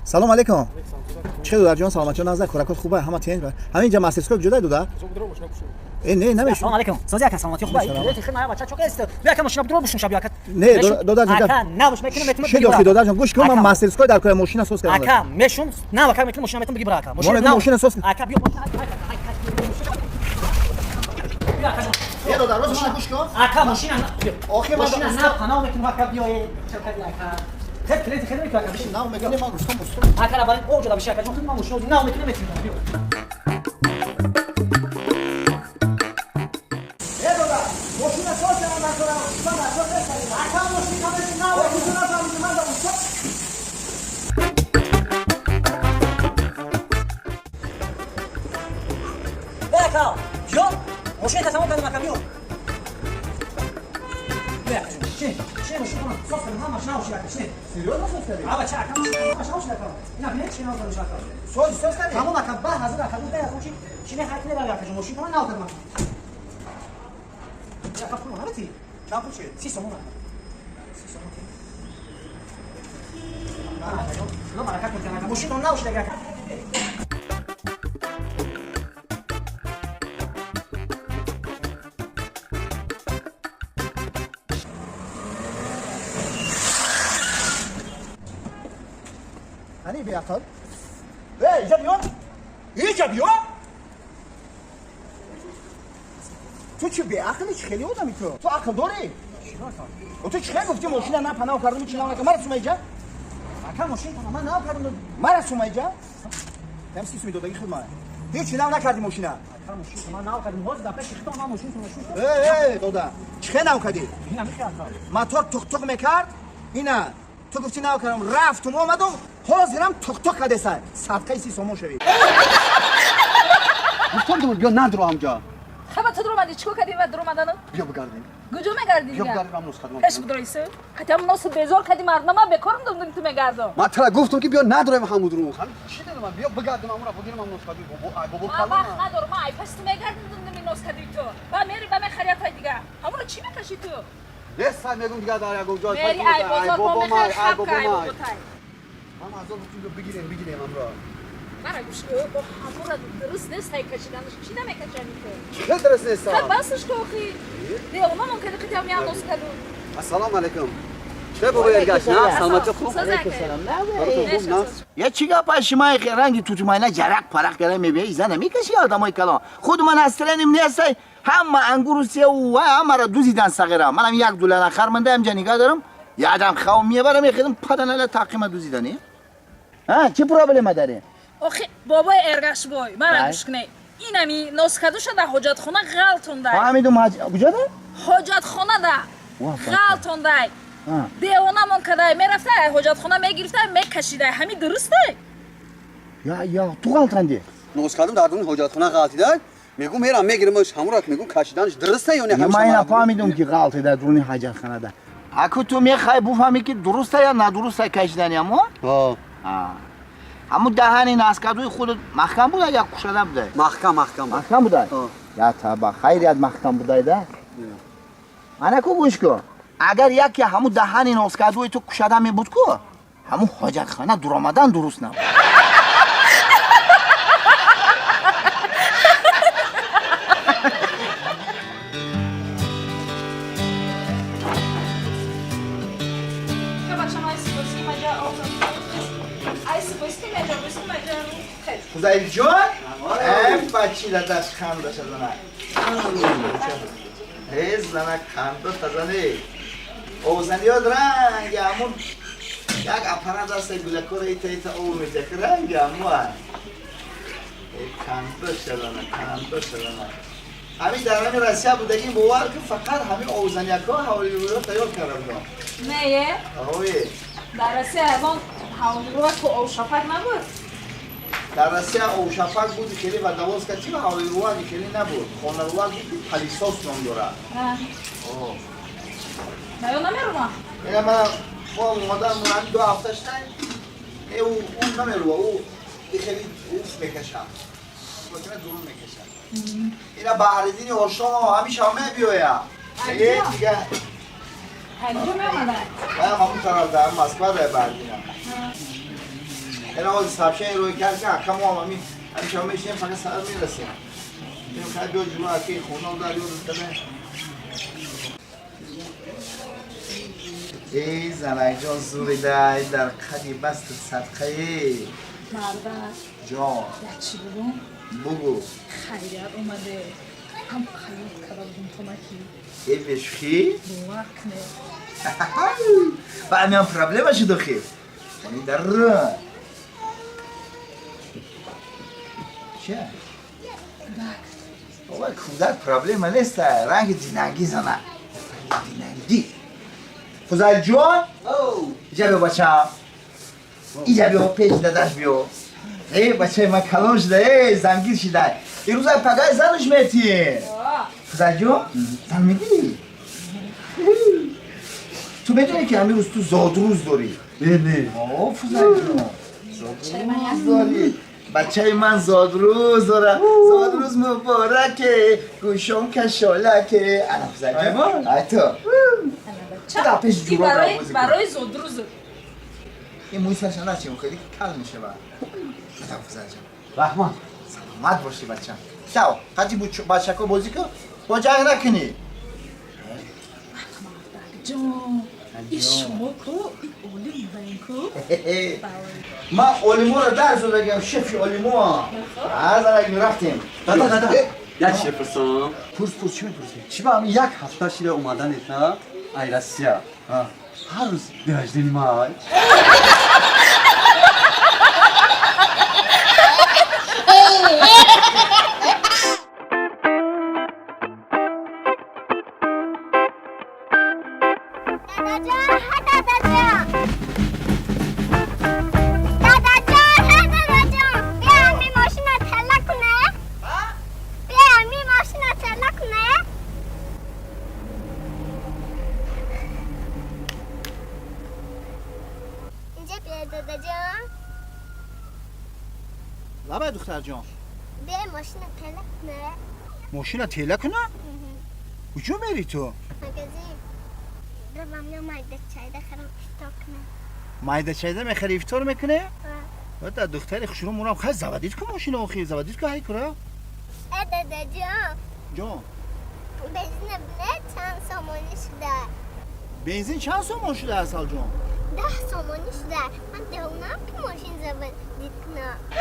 سلام علیکم. چه دو در جان سلامت جان نظر خوراکات خوبه همه تین همینجا مسترسکوپ جدا دو در نه نمیشه. سلام علیکم سازی که سلامتی خوبه خیلی خیلی بچا چوک است بیا که ماشین بدرو بشون شب یاکت نه دو در جان نه باش میکنم میتونم چه دو در جان گوش کن من مسترسکوپ در کار ماشین اساس کردم اکا میشون نه واکر میتونم ماشین میتونم بگی براکا ماشین اساس اکا بیا یه دو در راست گوش کن اکا ماشین آخه ماشین نه پناه میتونم واکر بیا چرکت اکا خیلی خیلی میتونم بشین نه میگم من گفتم اکا برای اوج داشته اکا چون من ماشین نه میتونم بیا ماشین اساس من دارم من اکا ماشین نه میتونم من دارم بیا بیا ماشین تمام کردم اکا بیا چه ماشین صاف هم ماشین نوشی اکا چه سیریوس اساس کردی آبا چه اکا ماشین نوشی اکا اینا بیا چه نوشی اکا سوز کردی تمام اکا با حاضر اکا بیا ماشین چه حرکت نداره اکا ماشین تمام ناو کردم اکا پول هاتی چند پول چه 30 سوم لا برکت کنه اکا ماشین تمام نوشی اکا هنی بیا خال اینجا بیا تو چه به عقلی چه خیلی آدمی تو عقل داری تو چه خیلی گفتی ماشین نه پناه کردم چی نه مرا سوم اینجا اکا ماشین تمام ناو کردم مرا سوم اینجا تم سی سومی دادگی خدمت هیچ نه نکردی ماشین اکا ماشین تمام ناو کردم باز دفعه شیخت ما ماشین تمام ای دادا چه ناو کردی اینا میخواد موتور تق تق میکرد اینا تو گفتی ناو کردم رفتم اومدم حاضرم تق تق کرده سر صدقه 30 سوم شوی گفتم بیا ندرو همجا خب تو درو مدی چیکار کردی و درو مدانو بیا بگردیم کجا میگردی بیا بگردیم هم نسخه اش بدریس حتی هم ناس بزار کردی مردم ما بکارم دادم تو میگردم من ترا گفتم که بیا ندرویم همود رو خانم چی دادم بیا بگردیم همون رو بگیریم هم نسخه بابا ما وقت ندارم ما ای پس تو میگردی دادم این ناس کردی تو با میری با من خرید های دیگه همون رو چی میکشی تو بس میگم دیگه داره گفت جای میری ای بازار با من خرید بابا ما هم از اون بگیریم هم را مرا گوش کن با همون رو درست نیست های کشیدنش چی نمیکشنی تو خیلی درست نیست خب بسش کو اخی دیگه اونا ممکنه که هم ناس کردو السلام علیکم چه بابا ارگاش نه سلامت خوب سلام یه چی گپش ما رنگی تو ماینا جرق پرق کردن میبینی زنه میکشی آدمای کلام خود من استرنیم نیست هم انگوروسی و هم را دوزیدن صغیره منم $1 نخر منده هم جنیگا دارم یادم خوام میبرم میخدم پدنه تقیم دوزیدنی ها چه پروبلم داره آخه بابای ارگاش بای مرا گوش کنی اینمی نسخه شده حجت خونه غلطونده فهمیدم کجا ده حجت خونه ده غلطونده دیوانه من کده میرفته حجت خونه میگرفته میکشیده همین درسته یا تو غلطندی نسخه در اون حجت خونه غلطی داد میگم میرم میگیرمش همون رو میگم کشیدنش درسته یا نه من اینا فهمیدم که غلطی در درون حجت خانه ده اكو تو میخوای بفهمی که درسته یا ندرسته کشیدنی اما همو دهانی نسکدوی خودت محکم بوده یا کشیده بوده محکم بوده یا تبا خیلی از محکم بوده ده انا کو گوش کن اگر یکی همو دهانی نسکدوی تو کشیده می بود کو همو حاجت خانه در آمدن درست نبود خدای جان بچی در دست خنده شدنه هیز زنه خنده تزنه اوزنی ها درنگ همون یک اپرا دسته گلکور ایتا ایتا او میده که رنگ همون خنده شدنه همین در همین رسیه بودگی موار که فقط همین اوزنی ها حوالی رو تیار کرده نه آوی در رسیه همون حوالی رو که او شفق نبود در رسیه او شفق بود کلی و دواز که چی حوالی رو کلی نبود خانه رو بود پلیساس نام داره نه نمیرم. اینا من با مادرم من 2 هفته شد. اون نمیرو او خیلی اوف میکشم. ممکنه دور میکشم. اینا بحردینی هوشام همیشه همه بیایم. دیگه هنجا میامده. من همون طرف دارم مسکو داره بردینم. اینا از سبشه روی کرد کم همین همیشه همه ایشیم فقط سر میرسیم. این خیلی دو جلو اکی خونم داری و رسته. ای زنک جان زوری دای در قدی بست صدقه مرده. جان چی بگم؟ بگو خیلیت اومده. هم خیلی کار بودم کمکی. ای بشخی؟ باور کنه. و همین پرابلم شد خیلی یعنی در رو چه؟ بابا کودک پرابلم نیست رنگ دیننگی زنه دیننگی فضل جان اینجا بیا بچم اینجا بیا پیش دادش بیا ای بچه من کلام شده ای زنگیر شده این روز پگاه زنش میتین فضل جان زن میگیری تو بدونی که همین روز تو زادروز داری نه آه فضل جان زادروز داری بچه من زادروز داره زادروز مبارکه گوشم کشالکه انا فضل جان ای تو چرا پیش این جورا را بازی برای زودروز. این موی سرشان نچیم خیلی کل میشه با بدا فضل جان رحمان سلامت باشی بچه شو قدی بچه که بازی کن با جنگ نکنی جان این شما کو این اولی میبرین کو من اولیمو رو درس رو بگم شفی اولیمو از اگه رفتیم دادا یک چی بپرسم پرس چی میپرسی؟ چی با همین 1 هفته شده اومدن ایتا ایرسیا هر روز 18 مای لبه دختر جان به ماشین تله کنه ماشین تله کنه؟ کجا میری تو؟ مگزین روم یا مایده چای دخرم اشتاق کنه مایده چایده میخری افطار میکنه؟ در دختری خوشونم مونم خیلی زودید که ماشین آخی زودید که هی کرا؟ دادا جان جان بنزین بله چند سامانی شده بنزین چند سومان شده اصل جان؟ 10 سامانی شده من دهونم که ماشین زودید کنه